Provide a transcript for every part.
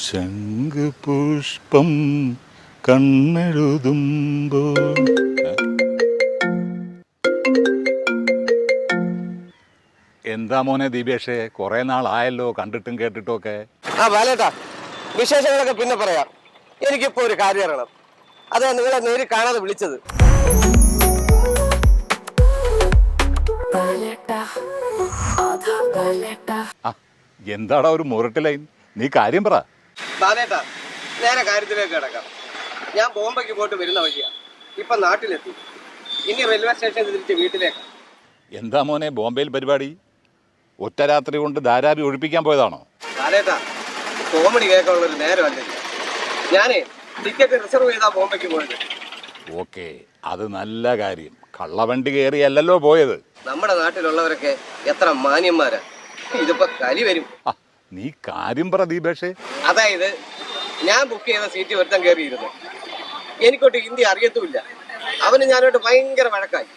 ശംഖുപുഷ്പം കണ്ണെഴുതുമ്പോൾ എന്താ മോനെ ദീപേഷേ, കുറെ നാളായല്ലോ കണ്ടിട്ടും കേട്ടിട്ടും ഒക്കെ. ബാലേട്ടാ, വിശേഷങ്ങളൊക്കെ പിന്നെ പറയാം. എനിക്കിപ്പോ ഒരു കാര്യം അറിയണം. അതാ നിങ്ങളെ നേരിൽ കാണാതെ വിളിച്ചത്. എന്താടാ ഒരു മുരട്ട് ലൈൻ? നീ കാര്യം പറ. ബാലേട്ടാ, നേരെ കാര്യത്തിലേക്ക് കിടക്കാം. ഞാൻ ബോംബെക്ക് പോയിട്ട് വരുന്ന വഴിയാ. ഇപ്പൊ നാട്ടിലെത്തി. ഇനി റെയിൽവേ സ്റ്റേഷനിൽ തിരിച്ച് വീട്ടിലേക്ക്. എന്താ മോനെ ബോംബെയിൽ പരിപാടി? ഒറ്റ രാത്രി കൊണ്ട് ധാരാവി ഒഴിപ്പിക്കാൻ പോയതാണോ? ബാലേട്ടാ, കോമഡി കേൾക്കാനുള്ളൊരു നേരമല്ല. ഞാനേ ടിക്കറ്റ് റിസർവ് ചെയ്താ ബോംബെക്ക് പോയത്. ഓക്കെ, അത് നല്ല കാര്യം. കള്ളവണ്ടി കയറിയല്ലോ പോയത്. നമ്മുടെ നാട്ടിലുള്ളവരൊക്കെ എത്ര മാന്യന്മാരാ. ഇതിപ്പോ കലി വരും. നീ കാര്യം പറ ദീപേഷേ. അതായത് ഞാൻ ബുക്ക് ചെയ്ത സീറ്റ് ഒരുത്തം കയറിയിരുന്നു. എനിക്കൊട്ട് ഹിന്ദി അറിയത്തുമില്ല. അവന് ഞാനോട്ട് ഭയങ്കര വഴക്കായി.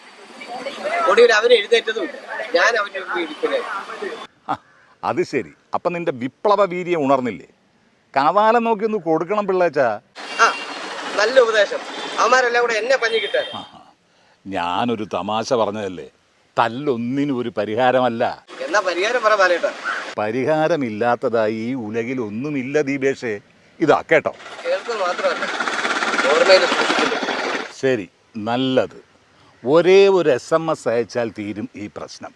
ഒടുവിൽ അവന് എഴുന്നേറ്റതുമില്ല. ഞാൻ അവൻ്റെ ഇരിക്കലായി. അത് ശരി. അപ്പൊ നിന്റെ വിപ്ലവ വീര്യം ഉണർന്നില്ലേ? കവാലം നോക്കി ഒന്ന് കൊടുക്കണം പിള്ളേച്ചാ. നല്ല ഉപദേശം. അവന്മാരെല്ലാം കൂടെ എന്നെ പഞ്ഞി കിട്ടാൻ. ഞാനൊരു തമാശ പറഞ്ഞതല്ലേ. തല്ലൊന്നിനും ഒരു പരിഹാരമല്ല. എന്നാ പരിഹാരം പറ ബാലേട്ടാ. പരിഹാരമില്ലാത്തതായി ഈ ഉലകിൽ ഒന്നുമില്ല ദീപേഷേ. ഇതാ കേട്ടോ. കേൾക്കുന്നത് മാത്രമല്ല, ഓർമ്മയിൽ ശരി, നല്ലത്. ഒരേ ഒരു SMS അയച്ചാൽ തീരും ഈ പ്രശ്നം.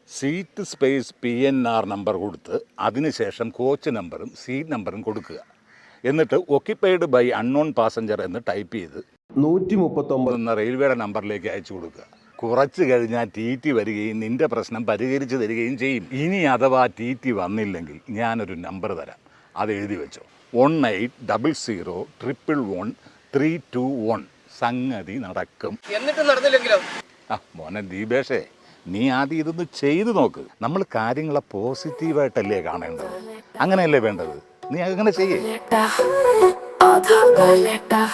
സീറ്റ് സ്പേസ് PNR നമ്പർ കൊടുത്ത് അതിനുശേഷം കോച്ച് നമ്പറും സീറ്റ് നമ്പറും കൊടുക്കുക. എന്നിട്ട് ഒക്യുപ്പൈഡ് ബൈ അൺനോൺ പാസഞ്ചർ എന്ന് ടൈപ്പ് ചെയ്ത് 139 എന്ന റെയിൽവേയുടെ നമ്പറിലേക്ക് അയച്ചു കൊടുക്കുക. കുറച്ച് കഴിഞ്ഞാൽ TT വരികയും നിന്റെ പ്രശ്നം പരിഹരിച്ചു തരികയും ചെയ്യും. ഇനി അഥവാ TT വന്നില്ലെങ്കിൽ ഞാനൊരു നമ്പർ തരാം, അത് എഴുതി വെച്ചോ. 1800111321. സംഗതി നടക്കും. എന്നിട്ട് നടന്നില്ലെങ്കിലോ? മോനെ ദീപേഷേ, നീ ആദ്യം ഇതൊന്ന് ചെയ്തു നോക്ക്. നമ്മൾ കാര്യങ്ങളെ പോസിറ്റീവായിട്ടല്ലേ കാണേണ്ടത്? അങ്ങനെയല്ലേ വേണ്ടത്? നീ അങ്ങനെ ചെയ്യേ.